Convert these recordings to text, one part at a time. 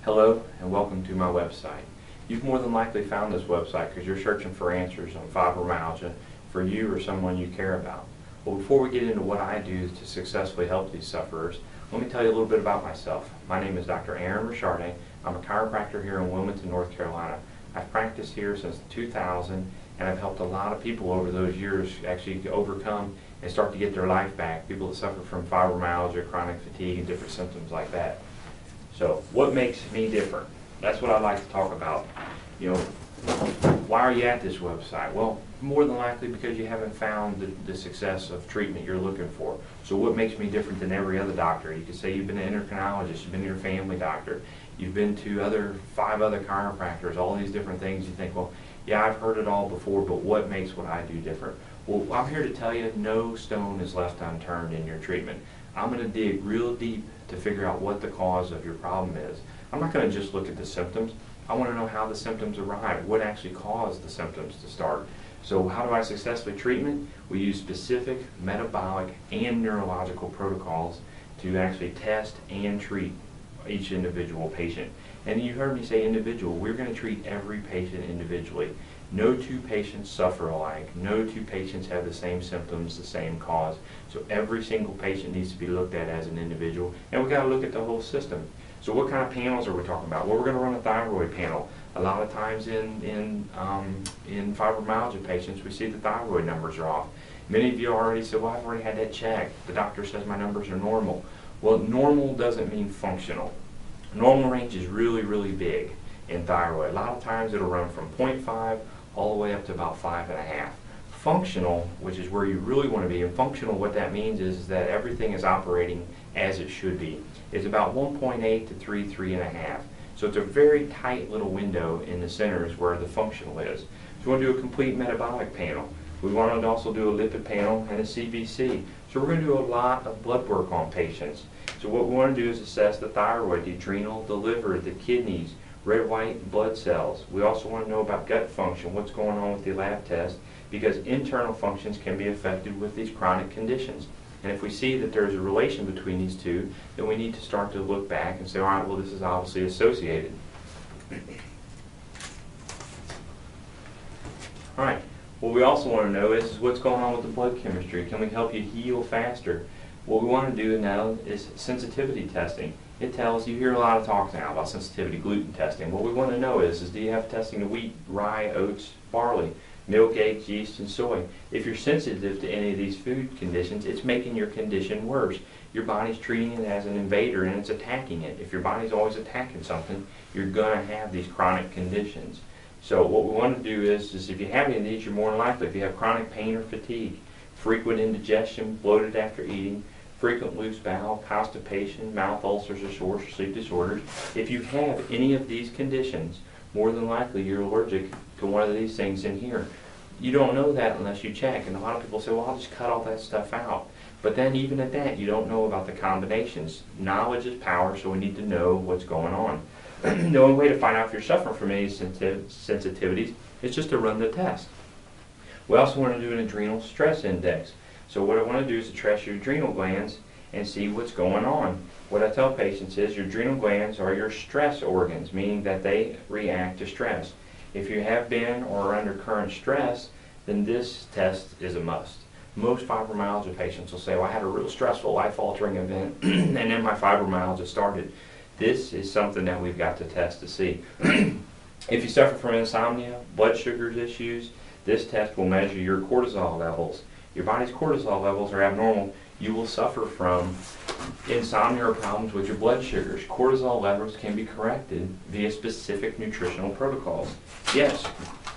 Hello and welcome to my website. You've more than likely found this website because you're searching for answers on fibromyalgia for you or someone you care about. Well, before we get into what I do to successfully help these sufferers, let me tell you a little bit about myself. My name is Dr. Richardet. I'm a chiropractor here in Wilmington, North Carolina. I've practiced here since 2000 and I've helped a lot of people over those years actually overcome and start to get their life back. People that suffer from fibromyalgia, chronic fatigue, and different symptoms like that. So what makes me different? That's what I'd like to talk about. You know, why are you at this website? Well, more than likely because you haven't found the success of treatment you're looking for. So what makes me different than every other doctor? You could say you've been an endocrinologist, you've been to your family doctor, you've been to 5 other chiropractors, all these different things. You think, well, yeah, I've heard it all before, but what makes what I do different? Well, I'm here to tell you no stone is left unturned in your treatment. I'm going to dig real deep to figure out what the cause of your problem is. I'm not going to just look at the symptoms. I want to know how the symptoms arrive, what actually caused the symptoms to start. So how do I successfully treatment? We use specific metabolic and neurological protocols to actually test and treat each individual patient. And you heard me say individual. We're going to treat every patient individually. No two patients suffer alike. No two patients have the same symptoms, the same cause. So every single patient needs to be looked at as an individual, and we got to look at the whole system. So what kind of panels are we talking about? Well, we're going to run a thyroid panel. A lot of times in fibromyalgia patients, we see the thyroid numbers are off. Many of you already said, well, I've already had that checked. The doctor says my numbers are normal. Well, normal doesn't mean functional. Normal range is really, really big in thyroid. A lot of times it'll run from 0.5 all the way up to about 5.5. Functional, which is where you really want to be, and functional, what that means is that everything is operating as it should be. It's about 1.8 to 3, 3.5. So it's a very tight little window in the center is where the functional is. So we want to do a complete metabolic panel. We want to also do a lipid panel and a CBC. So we're going to do a lot of blood work on patients. So what we want to do is assess the thyroid, the adrenal, the liver, the kidneys, red white blood cells. We also want to know about gut function, what's going on with the lab test, because internal functions can be affected with these chronic conditions. And if we see that there's a relation between these two, then we need to start to look back and say, all right, well, this is obviously associated. All right, what we also want to know is what's going on with the blood chemistry. Can we help you heal faster? What we want to do now is sensitivity testing. It tells, you hear a lot of talk now about sensitivity gluten testing. What we want to know is do you have testing to wheat, rye, oats, barley, milk, eggs, yeast, and soy? If you're sensitive to any of these food conditions, it's making your condition worse. Your body's treating it as an invader and it's attacking it. If your body's always attacking something, you're going to have these chronic conditions. So what we want to do is if you have any of these, you're more than likely, if you have chronic pain or fatigue, frequent indigestion, bloated after eating, frequent loose bowel, constipation, mouth ulcers or sores, or sleep disorders. If you have any of these conditions, more than likely you're allergic to one of these things in here. You don't know that unless you check, and a lot of people say, well, I'll just cut all that stuff out. But then even at that, you don't know about the combinations. Knowledge is power, so we need to know what's going on. The only way to find out if you're suffering from any sensitivities is just to run the test. We also want to do an adrenal stress index. So what I want to do is to test your adrenal glands and see what's going on. What I tell patients is your adrenal glands are your stress organs, meaning that they react to stress. If you have been or are under current stress, then this test is a must. Most fibromyalgia patients will say, well, I had a real stressful, life-altering event, and then my fibromyalgia started. This is something that we've got to test to see. If you suffer from insomnia, blood sugar issues, this test will measure your cortisol levels. Your body's cortisol levels are abnormal. You will suffer from insomnia or problems with your blood sugars. Cortisol levels can be corrected via specific nutritional protocols. Yes,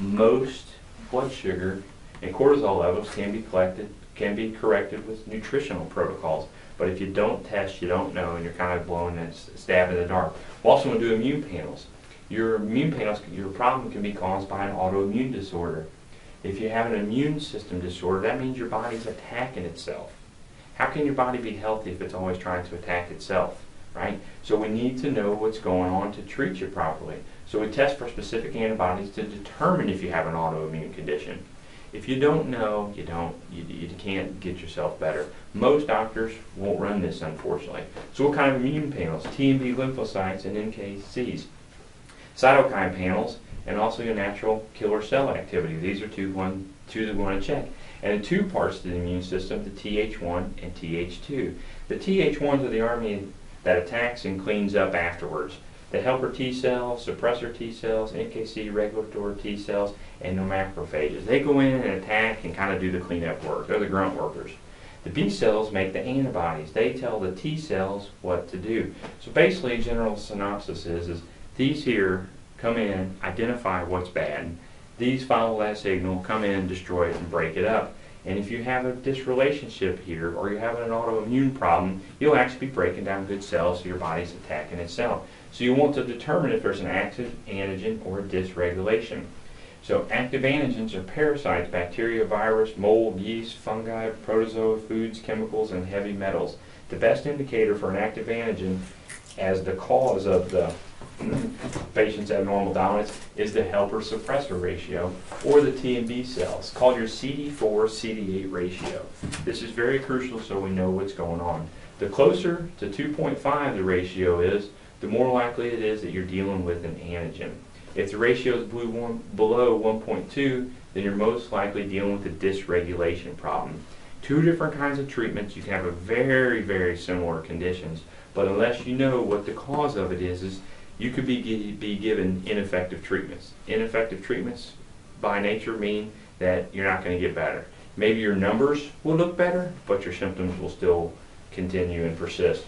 most blood sugar and cortisol levels can be corrected with nutritional protocols. But if you don't test, you don't know, and you're kind of blowing that stab in the dark. We also want to do immune panels. Your immune panels, your problem can be caused by an autoimmune disorder. If you have an immune system disorder, that means your body's attacking itself. How can your body be healthy if it's always trying to attack itself, right? So we need to know what's going on to treat you properly. So we test for specific antibodies to determine if you have an autoimmune condition. If you don't know, you can't get yourself better. Most doctors won't run this, unfortunately. So what kind of immune panels? T and B lymphocytes and NKCs. Cytokine panels, and also your natural killer cell activity. These are two that we want to check. And the two parts to the immune system, the Th1 and Th2. The Th1s are the army that attacks and cleans up afterwards. The helper T cells, suppressor T cells, NKC regulatory T cells, and no macrophages. They go in and attack and kind of do the cleanup work. They're the grunt workers. The B cells make the antibodies. They tell the T cells what to do. So basically, general synopsis is these here come in, identify what's bad. These follow that signal, come in, destroy it, and break it up. And if you have a disrelationship here, or you're having an autoimmune problem, you'll actually be breaking down good cells, so your body's attacking itself. So you want to determine if there's an active antigen or a dysregulation. So active antigens are parasites, bacteria, virus, mold, yeast, fungi, protozoa, foods, chemicals, and heavy metals. The best indicator for an active antigen as the cause of the patient's abnormal dominance is the helper-suppressor ratio, or the T and B cells, called your CD4-CD8 ratio. This is very crucial so we know what's going on. The closer to 2.5 the ratio is, the more likely it is that you're dealing with an antigen. If the ratio is below 1.2, then you're most likely dealing with a dysregulation problem. Two different kinds of treatments. You can have a very, very similar conditions, but unless you know what the cause of it is you could be given ineffective treatments. Ineffective treatments by nature mean that you're not going to get better. Maybe your numbers will look better, but your symptoms will still continue and persist.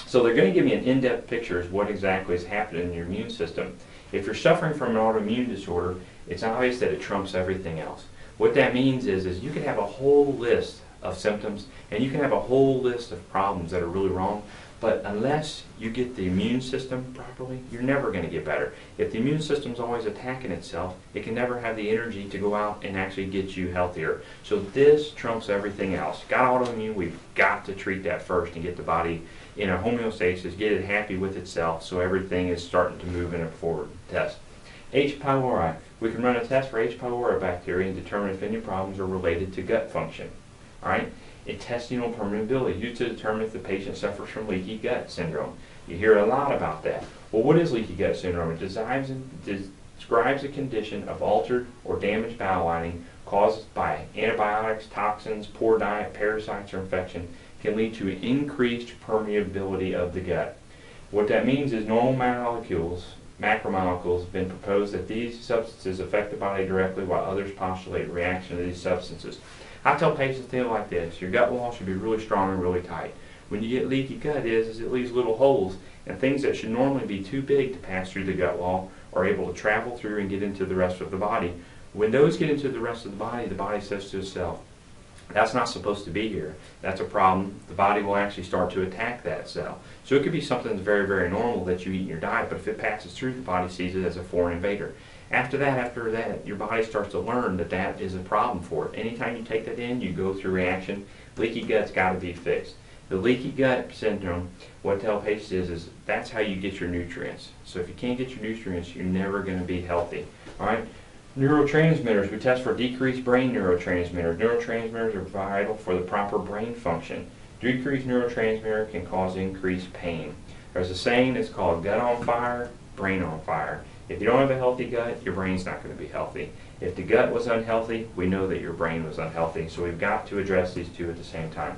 So they're going to give me an in-depth picture of what exactly is happening in your immune system. If you're suffering from an autoimmune disorder, it's obvious that it trumps everything else. What that means is you can have a whole list of symptoms and you can have a whole list of problems that are really wrong, but unless you get the immune system properly, you're never going to get better. If the immune system's always attacking itself, it can never have the energy to go out and actually get you healthier. So this trumps everything else. Got autoimmune, we've got to treat that first and get the body in a homeostasis, get it happy with itself so everything is starting to move in a forward test. H. pylori. We can run a test for H. pylori bacteria and determine if any problems are related to gut function. All right? Intestinal permeability, used to determine if the patient suffers from leaky gut syndrome. You hear a lot about that. Well, what is leaky gut syndrome? It describes a condition of altered or damaged bowel lining caused by antibiotics, toxins, poor diet, parasites, or infection. Can lead to increased permeability of the gut. What that means is normal macromolecules have been proposed that these substances affect the body directly, while others postulate a reaction to these substances. I tell patients things like this: your gut wall should be really strong and really tight. When you get leaky gut is it leaves little holes, and things that should normally be too big to pass through the gut wall are able to travel through and get into the rest of the body. When those get into the rest of the body says to itself, that's not supposed to be here. That's a problem. The body will actually start to attack that cell. So it could be something that's very, very normal that you eat in your diet, but if it passes through, the body sees it as a foreign invader. After that, your body starts to learn that that is a problem for it. Anytime you take that in, you go through reaction. Leaky gut's got to be fixed. The leaky gut syndrome, what I tell patients is that's how you get your nutrients. So if you can't get your nutrients, you're never going to be healthy. All right? Neurotransmitters, we test for decreased brain neurotransmitters. Neurotransmitters are vital for the proper brain function. Decreased neurotransmitter can cause increased pain. There's a saying that's called gut on fire, brain on fire. If you don't have a healthy gut, your brain's not going to be healthy. If the gut was unhealthy, we know that your brain was unhealthy. So we've got to address these two at the same time.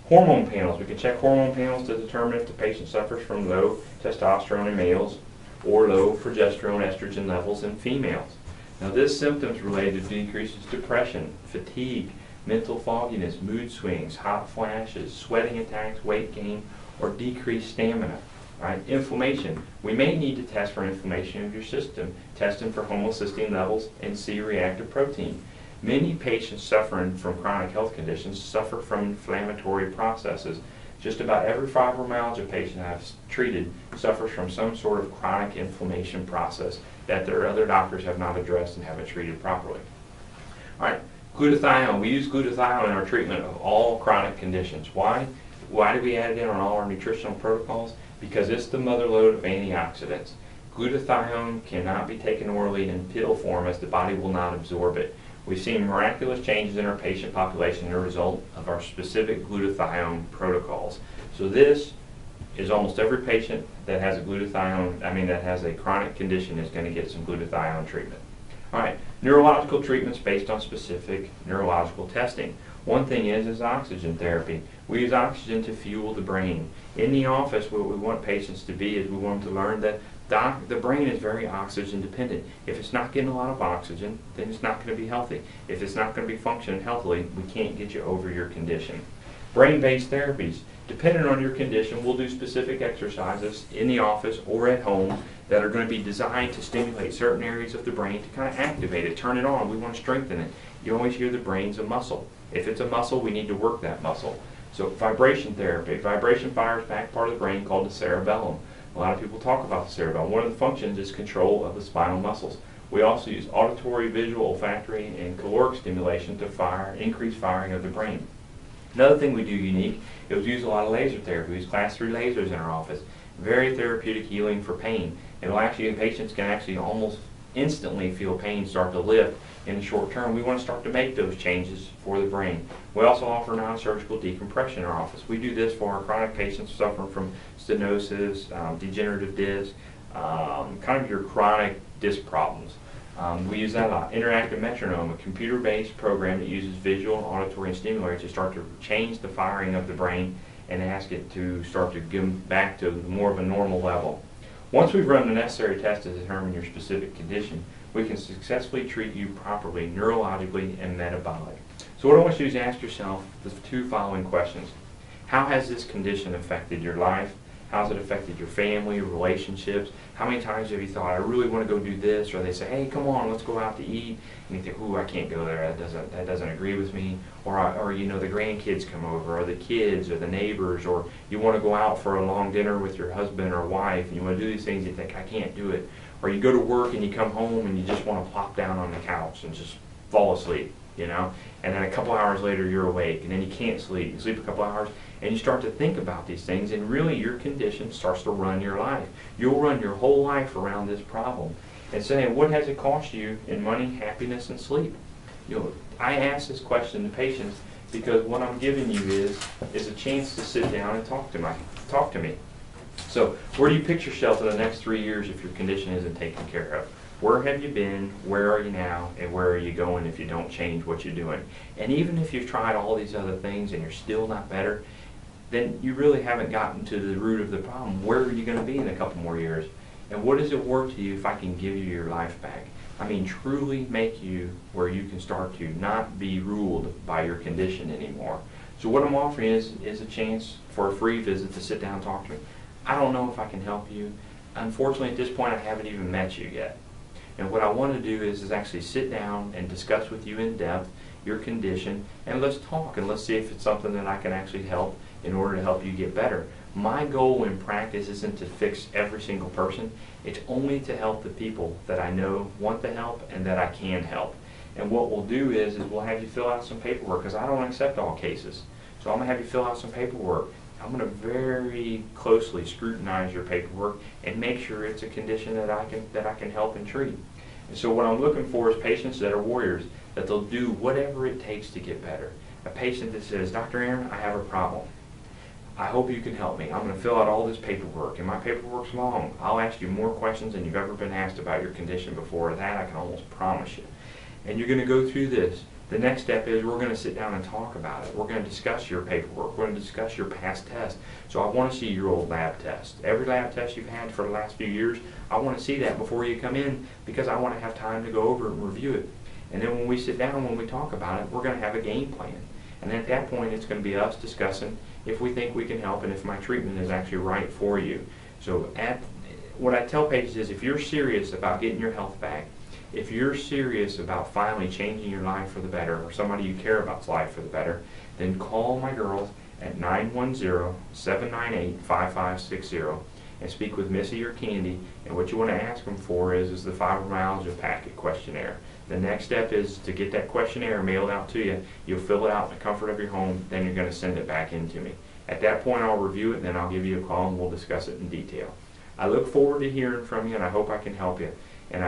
Hormone panels. We can check hormone panels to determine if the patient suffers from low testosterone in males or low progesterone estrogen levels in females. Now this symptoms related to decreases depression, fatigue, mental fogginess, mood swings, hot flashes, sweating attacks, weight gain, or decreased stamina. Right? Inflammation. We may need to test for inflammation of your system, testing for homocysteine levels and C-reactive protein. Many patients suffering from chronic health conditions suffer from inflammatory processes. Just about every fibromyalgia patient I've treated suffers from some sort of chronic inflammation process that their other doctors have not addressed and haven't treated properly. All right, glutathione. We use glutathione in our treatment of all chronic conditions. Why? Why do we add it in on all our nutritional protocols? Because it's the mother lode of antioxidants. Glutathione cannot be taken orally in pill form as the body will not absorb it. We've seen miraculous changes in our patient population as a result of our specific glutathione protocols. So this is almost every patient that has a that has a chronic condition is going to get some glutathione treatment. All right, neurological treatments based on specific neurological testing. One thing is oxygen therapy. We use oxygen to fuel the brain. In the office, what we want patients to be is we want them to learn that the brain is very oxygen dependent. If it's not getting a lot of oxygen, then it's not going to be healthy. If it's not going to be functioning healthily, we can't get you over your condition. Brain-based therapies. Depending on your condition, we'll do specific exercises in the office or at home that are going to be designed to stimulate certain areas of the brain to kind of activate it, turn it on. We want to strengthen it. You always hear the brain's a muscle. If it's a muscle, we need to work that muscle. So vibration therapy. Vibration fires back part of the brain called the cerebellum. A lot of people talk about the cerebellum. One of the functions is control of the spinal muscles. We also use auditory, visual, olfactory, and caloric stimulation to increase firing of the brain. Another thing we do unique is we use a lot of laser therapy. We use class 3 lasers in our office. Very therapeutic healing for pain. Patients can actually almost instantly feel pain start to lift in the short term. We want to start to make those changes for the brain. We also offer non-surgical decompression in our office. We do this for our chronic patients suffering from stenosis, degenerative disc, kind of your chronic disc problems. We use that a lot. Interactive metronome, a computer-based program that uses visual and auditory stimulators to start to change the firing of the brain and ask it to start to give back to more of a normal level. Once we've run the necessary tests to determine your specific condition, we can successfully treat you properly, neurologically and metabolic. So what I want you to do is ask yourself the 2 following questions. How has this condition affected your life? How has it affected your family, relationships? How many times have you thought, I really want to go do this? Or they say, hey, come on, let's go out to eat. And you think, ooh, I can't go there. That doesn't agree with me. Or you know, the grandkids come over, or the kids, or the neighbors, or you want to go out for a long dinner with your husband or wife, and you want to do these things, you think, I can't do it. Or you go to work and you come home and you just want to plop down on the couch and just fall asleep, you know? And then a couple hours later you're awake, and then you can't sleep. You sleep a couple hours, and you start to think about these things, and really your condition starts to run your life. You'll run your whole life around this problem. And saying, what has it cost you in money, happiness, and sleep? You know, I ask this question to patients because what I'm giving you is a chance to sit down and talk to me. So where do you picture yourself in the next 3 years if your condition isn't taken care of? Where have you been, where are you now, and where are you going if you don't change what you're doing? And even if you've tried all these other things and you're still not better, then you really haven't gotten to the root of the problem. Where are you going to be in a couple more years? And what is it worth to you if I can give you your life back? I mean, truly make you where you can start to not be ruled by your condition anymore. So what I'm offering is a chance for a free visit to sit down and talk to me. I don't know if I can help you. Unfortunately, at this point, I haven't even met you yet. And what I want to do is actually sit down and discuss with you in depth your condition, and let's talk and let's see if it's something that I can actually help in order to help you get better. My goal in practice isn't to fix every single person. It's only to help the people that I know want the help and that I can help. And what we'll do is we'll have you fill out some paperwork, because I don't accept all cases. So I'm going to have you fill out some paperwork. I'm going to very closely scrutinize your paperwork and make sure it's a condition that I can help and treat. And so what I'm looking for is patients that are warriors, that they'll do whatever it takes to get better. A patient that says, Dr. Aaron, I have a problem. I hope you can help me. I'm going to fill out all this paperwork, and my paperwork's long. I'll ask you more questions than you've ever been asked about your condition before. That I can almost promise you. And you're going to go through this. The next step is we're going to sit down and talk about it. We're going to discuss your paperwork. We're going to discuss your past tests. So I want to see your old lab test. Every lab test you've had for the last few years, I want to see that before you come in, because I want to have time to go over and review it. And then when we sit down, when we talk about it, we're going to have a game plan. And at that point, it's going to be us discussing if we think we can help and if my treatment is actually right for you. So what I tell patients is, if you're serious about getting your health back, if you're serious about finally changing your life for the better, or somebody you care about's life for the better, then call my girls at 910-798-5560 and speak with Missy or Candy. And what you want to ask them for is the fibromyalgia packet questionnaire. The next step is to get that questionnaire mailed out to you. You'll fill it out in the comfort of your home, then you're going to send it back in to me. At that point, I'll review it, and then I'll give you a call and we'll discuss it in detail. I look forward to hearing from you, and I hope I can help you. And